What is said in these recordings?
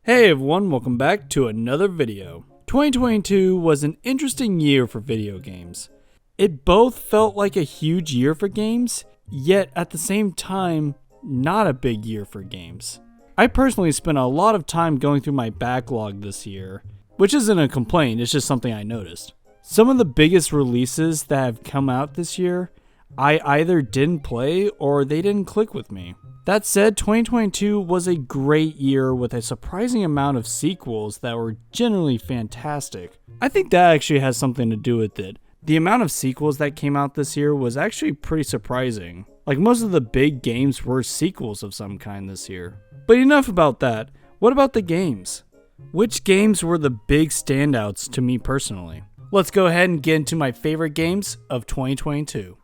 Hey everyone, welcome back to another video. 2022 was an interesting year for video games. It both felt like a huge year for games, yet at the same time, not a big year for games. I personally spent a lot of time going through my backlog this year, which isn't a complaint, it's just something I noticed. Some of the biggest releases that have come out this year, I either didn't play or they didn't click with me. That said, 2022 was a great year with a surprising amount of sequels that were generally fantastic. I think that actually has something to do with it. The amount of sequels that came out this year was actually pretty surprising. Like most of the big games were sequels of some kind this year. But enough about that. What about the games? Which games were the big standouts to me personally? Let's go ahead and get into my favorite games of 2022.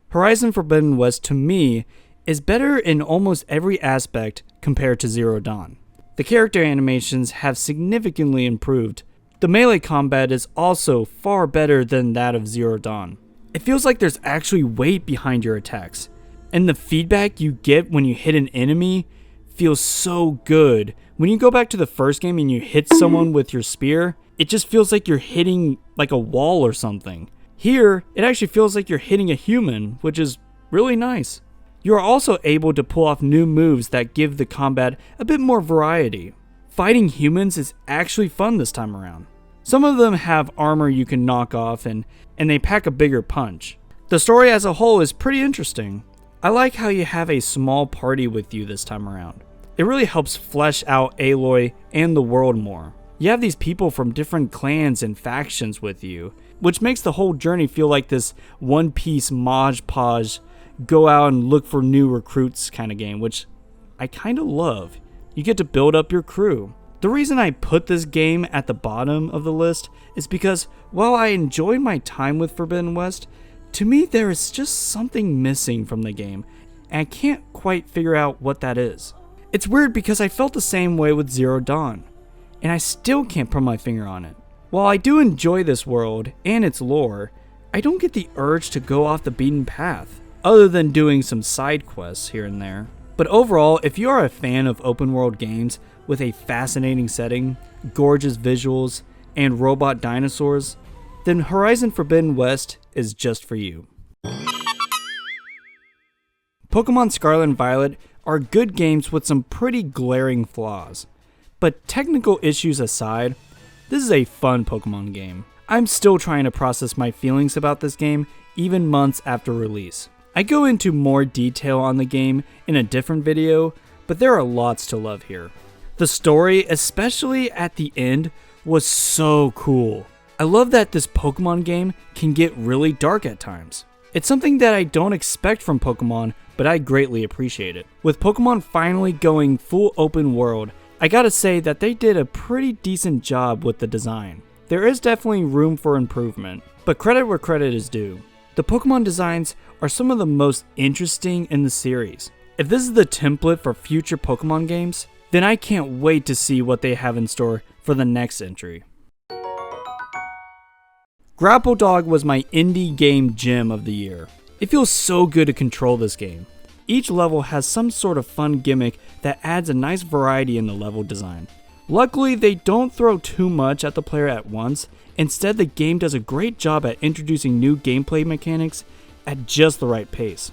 Horizon Forbidden West, to me, is better in almost every aspect compared to Zero Dawn. The character animations have significantly improved. The melee combat is also far better than that of Zero Dawn. It feels like there's actually weight behind your attacks, and the feedback you get when you hit an enemy feels so good. When you go back to the first game and you hit someone with your spear, it just feels like you're hitting like a wall or something. Here, it actually feels like you're hitting a human, which is really nice. You are also able to pull off new moves that give the combat a bit more variety. Fighting humans is actually fun this time around. Some of them have armor you can knock off and they pack a bigger punch. The story as a whole is pretty interesting. I like how you have a small party with you this time around. It really helps flesh out Aloy and the world more. You have these people from different clans and factions with you, which makes the whole journey feel like this one-piece Mod Podge, go out and look for new recruits kind of game, which I kind of love. You get to build up your crew. The reason I put this game at the bottom of the list is because while I enjoyed my time with Forbidden West, to me there is just something missing from the game, and I can't quite figure out what that is. It's weird because I felt the same way with Zero Dawn, and I still can't put my finger on it. While I do enjoy this world and its lore, I don't get the urge to go off the beaten path, other than doing some side quests here and there. But overall, if you are a fan of open world games with a fascinating setting, gorgeous visuals, and robot dinosaurs, then Horizon Forbidden West is just for you. Pokemon Scarlet and Violet are good games with some pretty glaring flaws. But technical issues aside, this is a fun Pokemon game. I'm still trying to process my feelings about this game even months after release. I go into more detail on the game in a different video, but there are lots to love here. The story, especially at the end, was so cool. I love that this Pokemon game can get really dark at times. It's something that I don't expect from Pokemon, but I greatly appreciate it. With Pokemon finally going full open world, I gotta say that they did a pretty decent job with the design. There is definitely room for improvement, but credit where credit is due. The Pokemon designs are some of the most interesting in the series. If this is the template for future Pokemon games, then I can't wait to see what they have in store for the next entry. Grapple Dog was my indie game gem of the year. It feels so good to control this game. Each level has some sort of fun gimmick that adds a nice variety in the level design. Luckily, they don't throw too much at the player at once. Instead, the game does a great job at introducing new gameplay mechanics at just the right pace.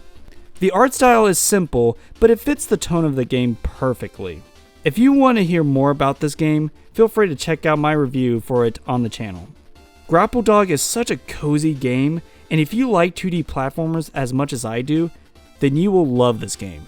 The art style is simple, but it fits the tone of the game perfectly. If you want to hear more about this game, feel free to check out my review for it on the channel. Grapple Dog is such a cozy game, and if you like 2D platformers as much as I do, then you will love this game.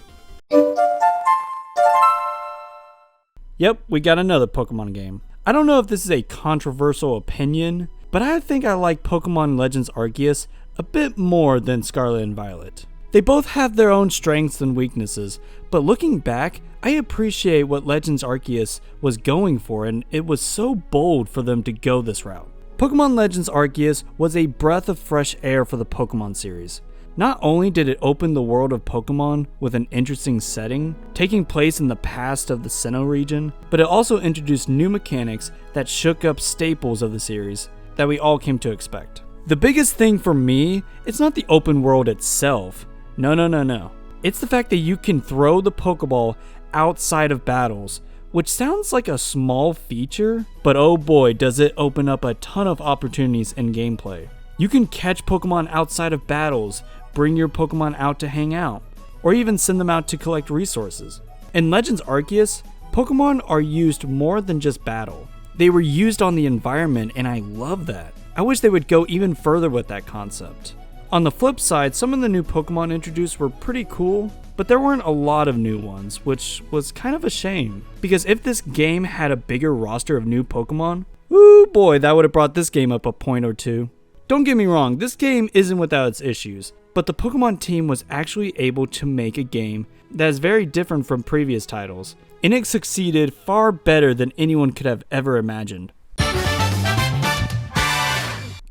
Yep, we got another Pokemon game. I don't know if this is a controversial opinion, but I think I like Pokemon Legends Arceus a bit more than Scarlet and Violet. They both have their own strengths and weaknesses, but looking back, I appreciate what Legends Arceus was going for, and it was so bold for them to go this route. Pokemon Legends Arceus was a breath of fresh air for the Pokemon series. Not only did it open the world of Pokemon with an interesting setting, taking place in the past of the Sinnoh region, but it also introduced new mechanics that shook up staples of the series that we all came to expect. The biggest thing for me, it's not the open world itself. No. It's the fact that you can throw the Pokeball outside of battles, which sounds like a small feature, but oh boy does it open up a ton of opportunities in gameplay. You can catch Pokemon outside of battles, bring your Pokemon out to hang out, or even send them out to collect resources. In Legends Arceus, Pokemon are used more than just battle. They were used on the environment, and I love that. I wish they would go even further with that concept. On the flip side, some of the new Pokemon introduced were pretty cool, but there weren't a lot of new ones, which was kind of a shame. Because if this game had a bigger roster of new Pokemon, ooh boy, that would have brought this game up a point or two. Don't get me wrong, this game isn't without its issues, but the Pokemon team was actually able to make a game that is very different from previous titles, and it succeeded far better than anyone could have ever imagined.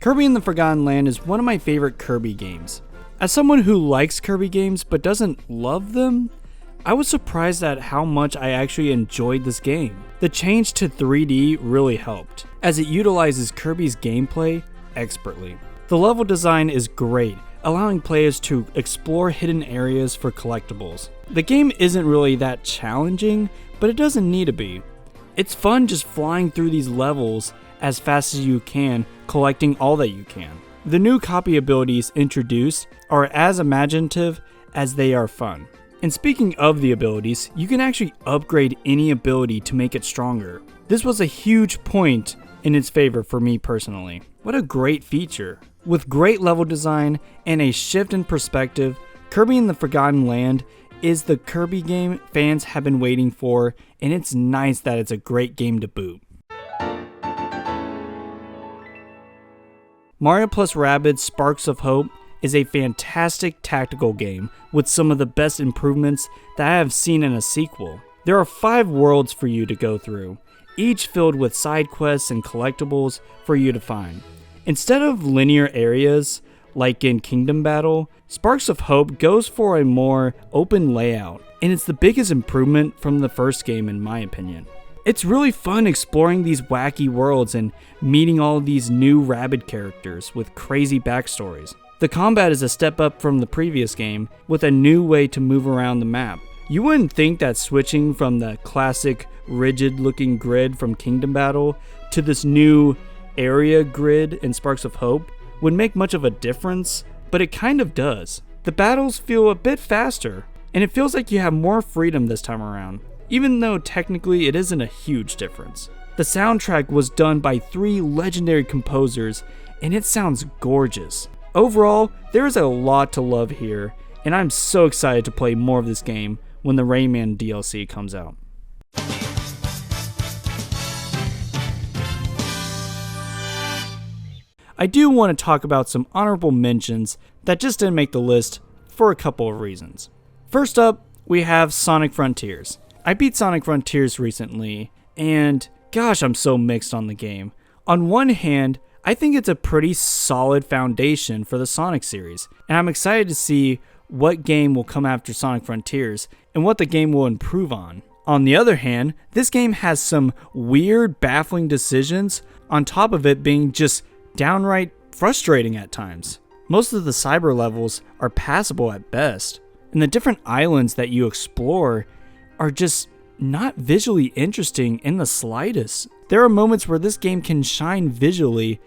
Kirby and the Forgotten Land is one of my favorite Kirby games. As someone who likes Kirby games but doesn't love them, I was surprised at how much I actually enjoyed this game. The change to 3D really helped, as it utilizes Kirby's gameplay expertly. The level design is great, allowing players to explore hidden areas for collectibles. The game isn't really that challenging, but it doesn't need to be. It's fun just flying through these levels as fast as you can, collecting all that you can. The new copy abilities introduced are as imaginative as they are fun. And speaking of the abilities, you can actually upgrade any ability to make it stronger. This was a huge point in its favor for me personally. What a great feature. With great level design and a shift in perspective, Kirby and the Forgotten Land is the Kirby game fans have been waiting for, and it's nice that it's a great game to boot. Mario + Rabbids Sparks of Hope is a fantastic tactical game with some of the best improvements that I have seen in a sequel. There are 5 worlds for you to go through, each filled with side quests and collectibles for you to find. Instead of linear areas like in Kingdom Battle, Sparks of Hope goes for a more open layout, and it's the biggest improvement from the first game in my opinion. It's really fun exploring these wacky worlds and meeting all of these new Rabbid characters with crazy backstories. The combat is a step up from the previous game with a new way to move around the map. You wouldn't think that switching from the classic rigid looking grid from Kingdom Battle to this new area grid in Sparks of Hope would make much of a difference, but it kind of does. The battles feel a bit faster, and it feels like you have more freedom this time around, even though technically it isn't a huge difference. The soundtrack was done by 3 legendary composers, and it sounds gorgeous. Overall, there is a lot to love here, and I'm so excited to play more of this game when the Rayman DLC comes out. I do want to talk about some honorable mentions that just didn't make the list for a couple of reasons. First up, we have Sonic Frontiers. I beat Sonic Frontiers recently, and gosh, I'm so mixed on the game. On one hand, I think it's a pretty solid foundation for the Sonic series, and I'm excited to see what game will come after Sonic Frontiers and what the game will improve on. On the other hand, this game has some weird, baffling decisions, on top of it being just downright frustrating at times. Most of the cyber levels are passable at best, and the different islands that you explore are just not visually interesting in the slightest. There are moments where this game can shine visually,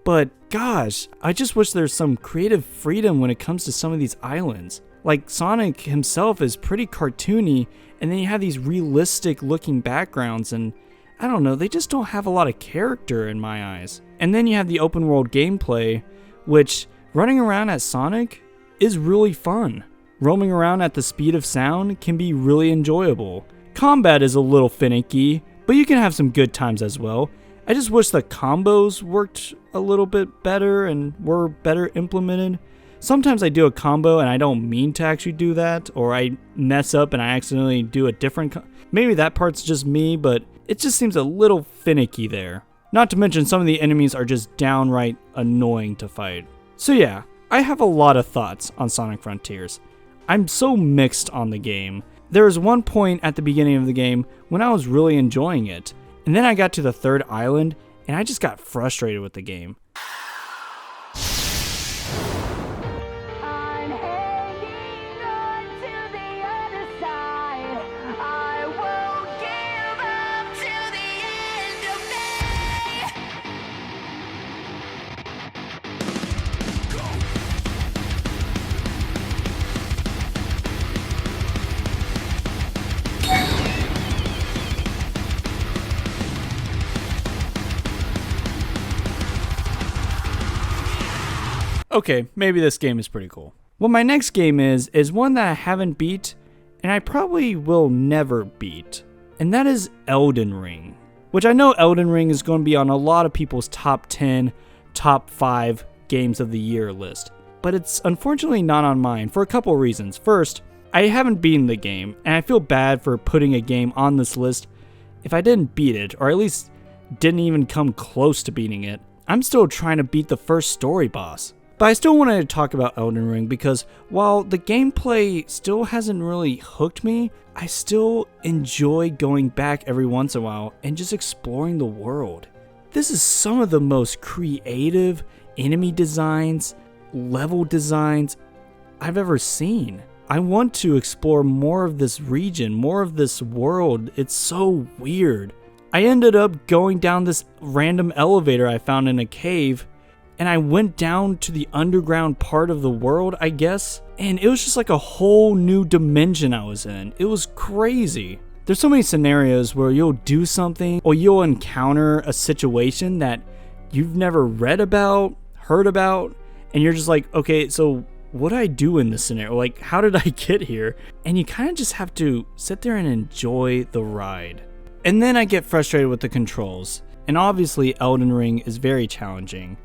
but gosh, I just wish there's some creative freedom when it comes to some of these islands. Like Sonic himself is pretty cartoony, and then you have these realistic looking backgrounds, and I don't know, they just don't have a lot of character in my eyes. And then you have the open world gameplay, which running around as Sonic is really fun. Roaming around at the speed of sound can be really enjoyable. Combat is a little finicky, but you can have some good times as well. I just wish the combos worked a little bit better and were better implemented. Sometimes I do a combo and I don't mean to actually do that, or I mess up and I accidentally do a different maybe that part's just me, but it just seems a little finicky there. Not to mention some of the enemies are just downright annoying to fight. So yeah, I have a lot of thoughts on Sonic Frontiers. I'm so mixed on the game. There was one point at the beginning of the game when I was really enjoying it, and then I got to the 3rd island and I just got frustrated with the game. okay, maybe this game is pretty cool. What my next game is one that I haven't beat, and I probably will never beat, and that is Elden Ring. Which I know Elden Ring is going to be on a lot of people's top 10, top 5 games of the year list. But it's unfortunately not on mine for a couple reasons. First, I haven't beaten the game, and I feel bad for putting a game on this list if I didn't beat it, or at least didn't even come close to beating it. I'm still trying to beat the first story boss. But I still wanted to talk about Elden Ring because while the gameplay still hasn't really hooked me, I still enjoy going back every once in a while and just exploring the world. This is some of the most creative enemy designs, level designs I've ever seen. I want to explore more of this region, more of this world. It's so weird. I ended up going down this random elevator I found in a cave, and I went down to the underground part of the world, I guess, and it was just like a whole new dimension I was in. It was crazy. There's so many scenarios where you'll do something or you'll encounter a situation that you've never read about, heard about, and you're just like, okay, so what do I do in this scenario? Like, how did I get here? And you kind of just have to sit there and enjoy the ride. And then I get frustrated with the controls. And obviously Elden Ring is very challenging.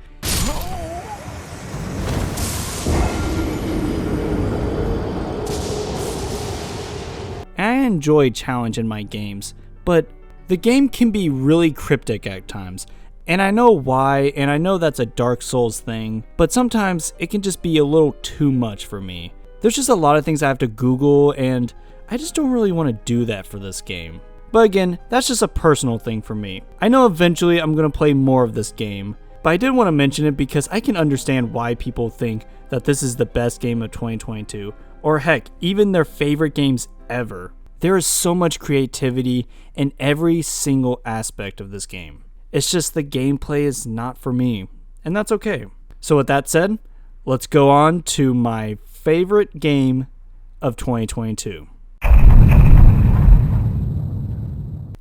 I enjoy challenge in my games, but the game can be really cryptic at times. And I know why, and I know that's a Dark Souls thing, but sometimes it can just be a little too much for me. There's just a lot of things I have to Google, and I just don't really want to do that for this game. But again, that's just a personal thing for me. I know eventually I'm going to play more of this game, but I did want to mention it because I can understand why people think that this is the best game of 2022, or heck, even their favorite games ever. There is so much creativity in every single aspect of this game. It's just the gameplay is not for me, and that's okay. So with that said, let's go on to my favorite game of 2022.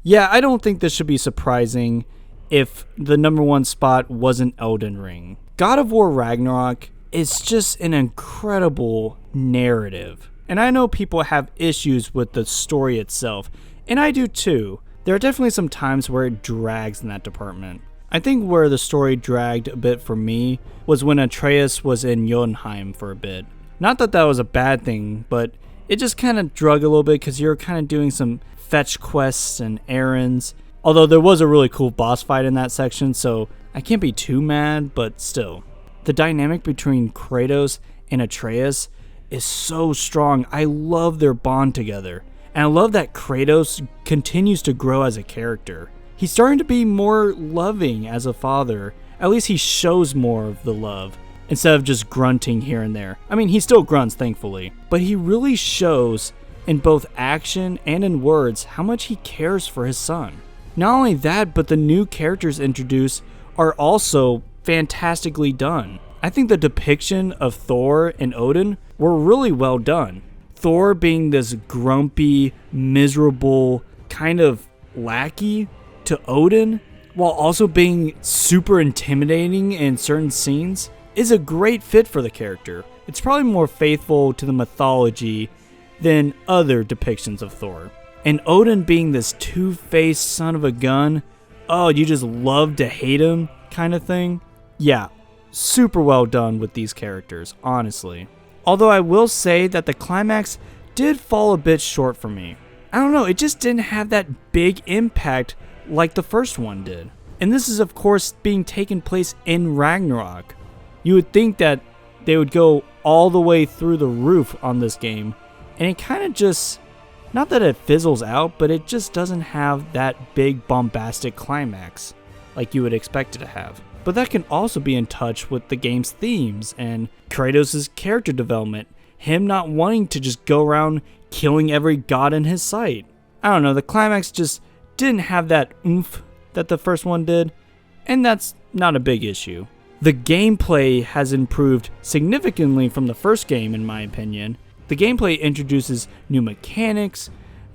Yeah, I don't think this should be surprising if the number one spot wasn't Elden Ring. God of War Ragnarok is just an incredible narrative. And I know people have issues with the story itself, and I do too. There are definitely some times where it drags in that department. I think where the story dragged a bit for me was when Atreus was in Jotunheim for a bit. Not that that was a bad thing, but it just kind of drug a little bit because you're kind of doing some fetch quests and errands. Although there was a really cool boss fight in that section, so I can't be too mad, but still. The dynamic between Kratos and Atreus is so strong. I love their bond together. And I love that Kratos continues to grow as a character. He's starting to be more loving as a father. At least he shows more of the love, instead of just grunting here and there. I mean, he still grunts, thankfully. But he really shows, in both action and in words, how much he cares for his son. Not only that, but the new characters introduced are also fantastically done. I think the depiction of Thor and Odin were really well done. Thor being this grumpy, miserable kind of lackey to Odin, while also being super intimidating in certain scenes, is a great fit for the character. It's probably more faithful to the mythology than other depictions of Thor. And Odin being this two-faced son of a gun, oh, you just love to hate him kind of thing. Yeah, super well done with these characters, honestly. Although I will say that the climax did fall a bit short for me. I don't know, it just didn't have that big impact like the first one did. And this is of course being taken place in Ragnarok. You would think that they would go all the way through the roof on this game, and it kind of just, not that it fizzles out, but it just doesn't have that big bombastic climax like you would expect it to have. But that can also be in touch with the game's themes and Kratos' character development, him not wanting to just go around killing every god in his sight. I don't know, the climax just didn't have that oomph that the first one did, and that's not a big issue. The gameplay has improved significantly from the first game, in my opinion. The gameplay introduces new mechanics,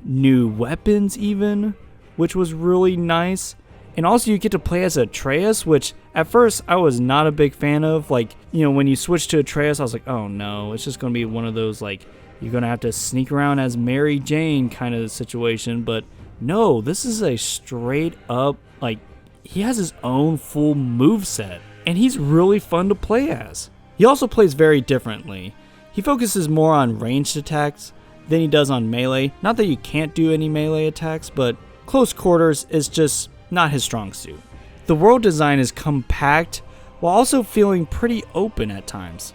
new weapons even, which was really nice. And also you get to play as Atreus, which at first I was not a big fan of. Like, you know, when you switch to Atreus, I was like, oh no, it's just going to be one of those, like, you're going to have to sneak around as Mary Jane kind of situation. But no, this is a straight up, like, he has his own full moveset, and he's really fun to play as. He also plays very differently. He focuses more on ranged attacks than he does on melee. Not that you can't do any melee attacks, but close quarters is just not his strong suit. The world design is compact while also feeling pretty open at times.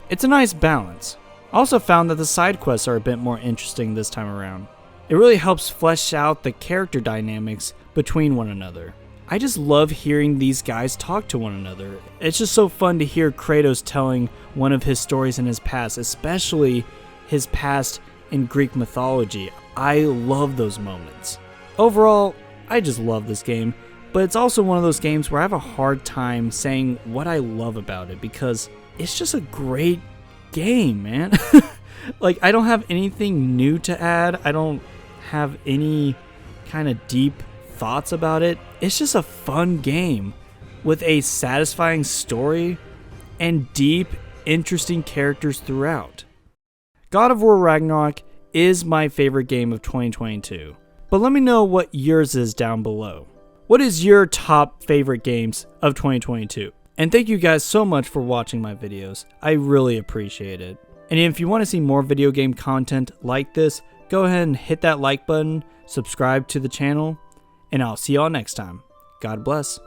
It's a nice balance. I also found that the side quests are a bit more interesting this time around. It really helps flesh out the character dynamics between one another. I just love hearing these guys talk to one another. It's just so fun to hear Kratos telling one of his stories in his past, especially his past in Greek mythology. I love those moments. Overall, I just love this game, but it's also one of those games where I have a hard time saying what I love about it because it's just a great game, man. Like, I don't have anything new to add. I don't have any kind of deep thoughts about it. It's just a fun game with a satisfying story and deep, interesting characters throughout. God of War Ragnarok is my favorite game of 2022. But let me know what yours is down below. What is your top favorite games of 2022? And thank you guys so much for watching my videos. I really appreciate it. And if you want to see more video game content like this, go ahead and hit that like button, subscribe to the channel, and I'll see y'all next time. God bless.